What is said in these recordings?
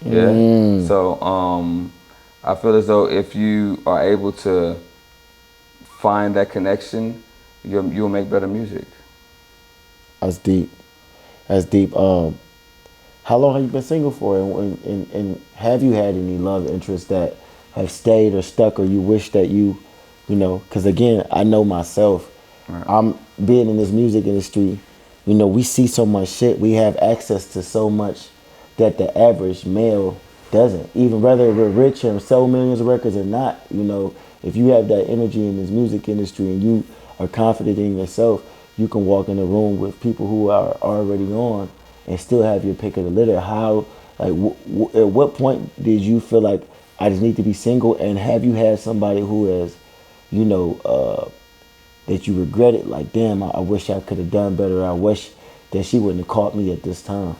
Yeah. So I feel as though if you are able to find that connection, you'll make better music. That's deep. That's deep. How long have you been single for, and have you had any love interests that have stayed or stuck, or you wish that you know? Because again, I know myself. Right. I'm being in this music industry. You know, we see so much shit. We have access to so much that the average male doesn't. Even whether we're rich and sell millions of records or not, you know, if you have that energy in this music industry and you are confident in yourself, you can walk in a room with people who are already on and still have your pick of the litter. How, like, at what point did you feel like I just need to be single? And have you had somebody who has, you know, that you regretted? Like, damn, I wish I could have done better. I wish that she wouldn't have caught me at this time.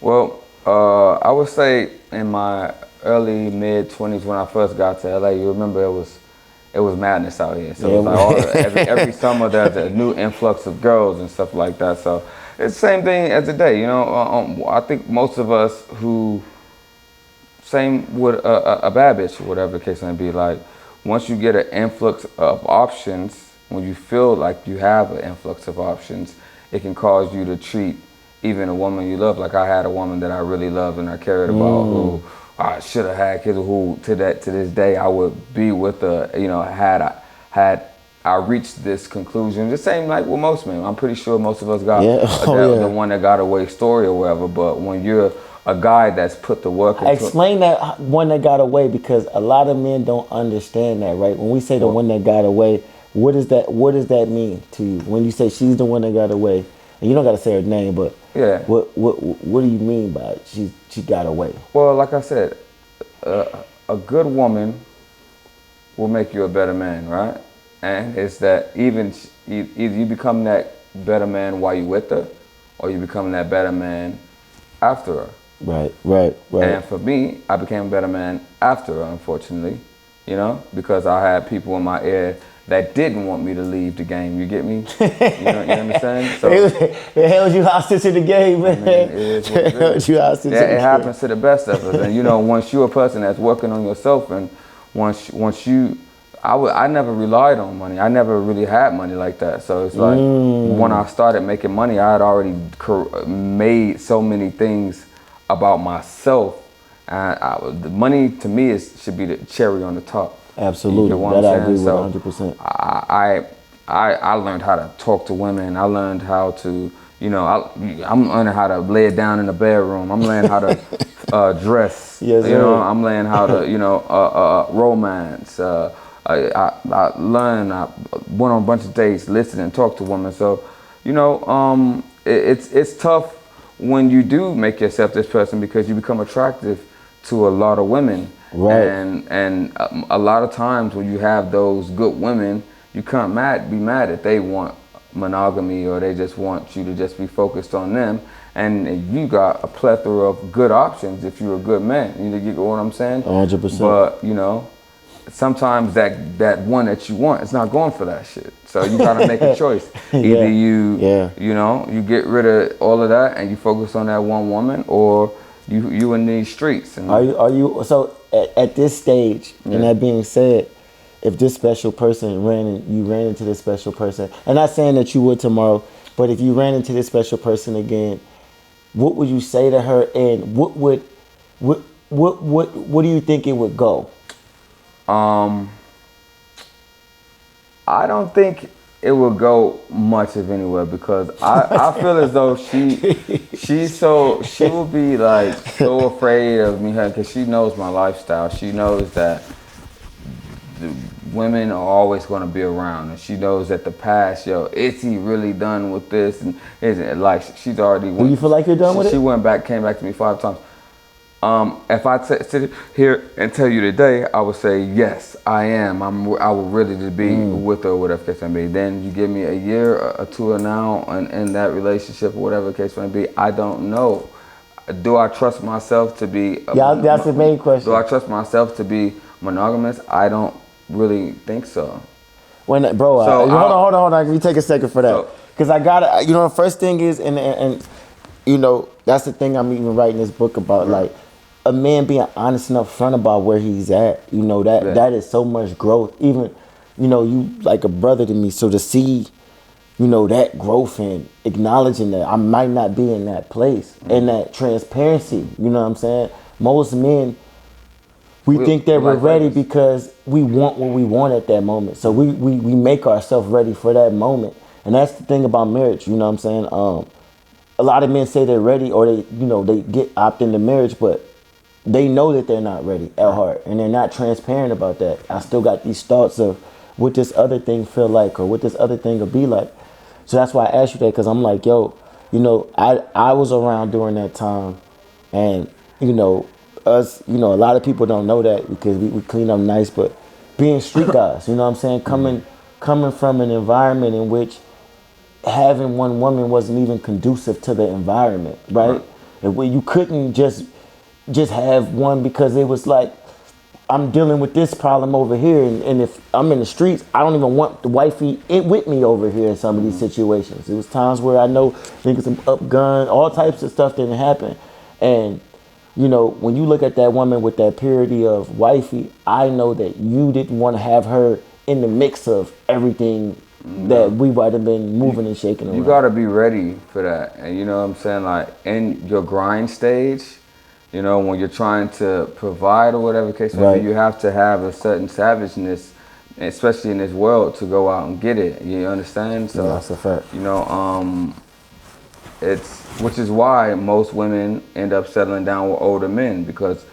Well, I would say in my early mid 20s when I first got to LA, you remember it was madness out here. So Yeah, it was like every summer there's a new influx of girls and stuff like that. So it's the same thing as today. I think most of us who same with a bad bitch or whatever the case may be. Like once you get an influx of options, when you feel like you have an influx of options, it can cause you to treat even a woman you love. Like I had a woman that I really loved and I cared about who I should have had kids who to this day I would be with her, had I reached this conclusion. The same like with most men. I'm pretty sure most of us got yeah, the one that got away story or whatever. But when you're a guy that's put the work into Explain that one that got away, because a lot of men don't understand that, right? When we say the one that got away, what does that mean to you? When you say she's the one that got away, and you don't got to say her name, but yeah. what do you mean by it? She got away? Well, like I said, a good woman will make you a better man, right? And it's that either you become that better man while you with her, or you become that better man after her. Right. And for me, I became a better man after her, unfortunately, because I had people in my ear that didn't want me to leave the game. You get me? You understand? So It held you hostage to the game, man. I mean, it is what it held is. you hostage to the It game. happens to the best of us. And once you're a person that's working on yourself, and once you, I never relied on money. I never really had money like that. So it's like when I started making money, I had already made so many things about myself. And the money to me should be the cherry on the top. Absolutely, You know what that I'm I agree saying? with 100%. I learned how to talk to women. I learned how to, I'm learning how to lay it down in the bedroom. I'm learning how to dress. Yes, sir. I'm learning how to, romance. I learned. I went on a bunch of dates, listened and talked to women. So, it's tough when you do make yourself this person because you become attractive to a lot of women. Right. And a lot of times when you have those good women, you can't be mad that they want monogamy or they just want you to just be focused on them. And you got a plethora of good options if you're a good man. You get what I'm saying? 100%. But, sometimes that one that you want, it's not going for that shit. So you gotta make a choice. Either you get rid of all of that and you focus on that one woman, or you in these streets. And Are you so at this stage? And that being said, if this special person you ran into this special person, and not saying that you would tomorrow, but if you ran into this special person again, what would you say to her, and what do you think it would go? I don't think it will go much of anywhere because I feel as though she will be like so afraid of me because she knows my lifestyle. She knows that the women are always going to be around, and she knows that the past, is he really done with this? And isn't it like she's already? Do you feel like you're done with it? She came back to me 5 times. If I sit here and tell you today, I would say yes, I am. I would really just be with her, whatever case may be. Then you give me a year or two now in that relationship, or whatever case may be. I don't know. Do I trust myself to be? That's the main question. Do I trust myself to be monogamous? I don't really think so. Hold on. Can you take a second for that? Because I got to, the first thing is, and That's the thing I'm even writing this book about. Right. Like a man being honest and upfront about where he's at. You know, Yeah. that is so much growth. Even, you know, you like a brother to me. So to see, you know, that growth and acknowledging that I might not be in that place and that transparency. You know what I'm saying? Most men, we think that we're like ready this. because we want what we want at that moment. So we make ourselves ready for that moment. And that's the thing about marriage, you know what I'm saying? A lot of men say they're ready or they, you know, they get opt into marriage, but they know that they're not ready at heart and they're not transparent about that. I still got these thoughts of what this other thing feel like or what this other thing will be like. So that's why I asked you that, because I'm like, yo, you know, I was around during that time, and you know, us, you know, a lot of people don't know that because we clean up nice, but being street guys, you know what I'm saying, coming from an environment in which having one woman wasn't even conducive to the environment, right? And where you couldn't just have one because it was like, I'm dealing with this problem over here, and if I'm in the streets, I don't even want the wifey with me over here in some of these situations. It was times where I know niggas up gun, all types of stuff didn't happen. And, you know, when you look at that woman with that purity of wifey, I know that you didn't want to have her in the mix of everything that we might have been moving and shaking around. You gotta be ready for that. And you know what I'm saying? Like in your grind stage, you know, when you're trying to provide or whatever case may Right. be, you have to have a certain savageness, especially in this world, to go out and get it. You understand? So Yeah, that's a fact. you know, it's which is why most women end up settling down with older men, because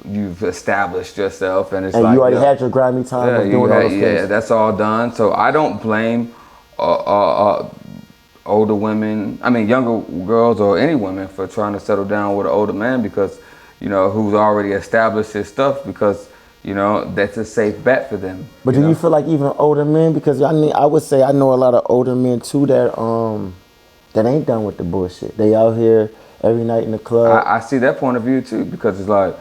you've established yourself and it's And like you already yo, had your grimy time of you doing all had- those yeah, things. that's all done. So I don't blame older women, I mean younger girls or any women for trying to settle down with an older man, because, you know, who's already established his stuff, because, you know, that's a safe bet for them. But do know? you feel like even older men, because I mean, I would say I know a lot of older men too that ain't done with the bullshit. They out here every night in the club. I see that point of view too, because it's like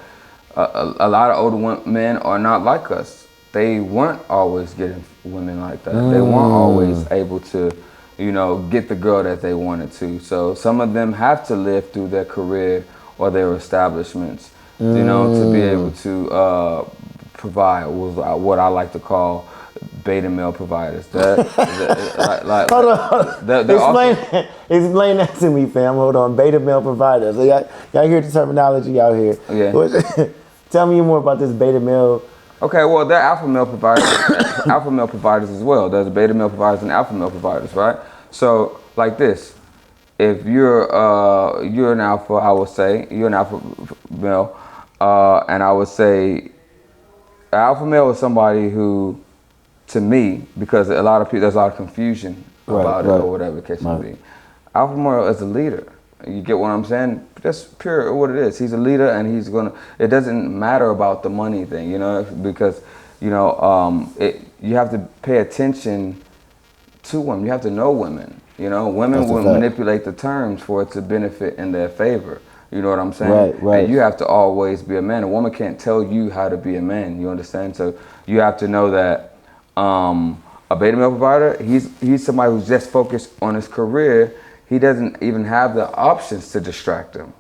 a lot of older men are not like us. They weren't always getting women like that. They weren't always able to, you know, get the girl that they wanted to. So some of them have to live through their career or their establishments, you know, to be able to provide what I like to call beta male providers. Hold on. Explain that to me, fam. Hold on. Beta male providers. So y'all hear the terminology out here. Yeah. Tell me more about this beta male. Okay, well, they're alpha male providers, alpha male providers as well. There's beta male providers and alpha male providers, right? So, like this, if you're an alpha, I would say you're an alpha male, and I would say alpha male is somebody who, to me, because a lot of people, there's a lot of confusion about it or whatever the case may be. Alpha male is a leader. You get what I'm saying? That's pure what it is. He's a leader, and he's gonna. It doesn't matter about the money thing, you know, because, you know, you have to pay attention to women. You have to know women. You know, women will manipulate the terms for it to benefit in their favor. You know what I'm saying? Right. And you have to always be a man. A woman can't tell you how to be a man. You understand? So you have to know that a beta male provider, he's somebody who's just focused on his career. He doesn't even have the options to distract him.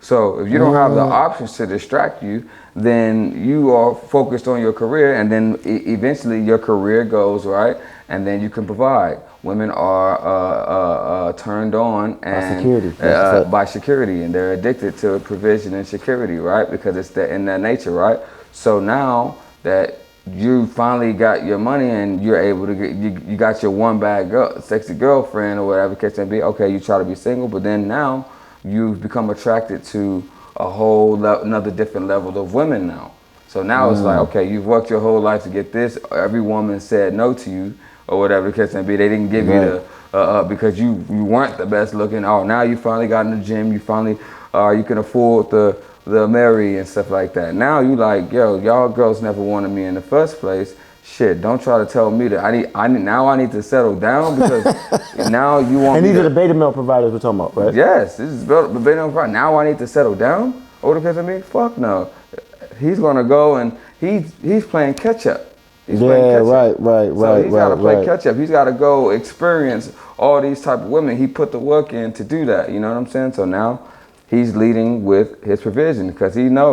So if you don't have the options to distract you, then you are focused on your career, and then eventually your career goes right, and then you can provide. Women are turned on and by security, and they're addicted to provision and security, right? Because it's in their nature, right? So now that you finally got your money and you're able to get, you got your one bad girl, sexy girlfriend or whatever case may be. Okay, you try to be single, but then now you've become attracted to a whole another different level of women now. So now it's like, okay, you've worked your whole life to get this. Every woman said no to you or whatever the case may be. They didn't give you the because you weren't the best looking. Oh, now you finally got in the gym. You finally you can afford the Mary and stuff like that. Now you like, yo, y'all girls never wanted me in the first place. Shit, don't try to tell me that I need to settle down, because now you want and me these to, are the beta male providers we're talking about, right? Yes, this is the beta male provider. Now I need to settle down over the case of me? Fuck no. He's gonna go and he's playing catch up. He's playing catch up. So he's gotta play catch up. He's gotta go experience all these type of women. He put the work in to do that. You know what I'm saying? So now he's leading with his provision because he knows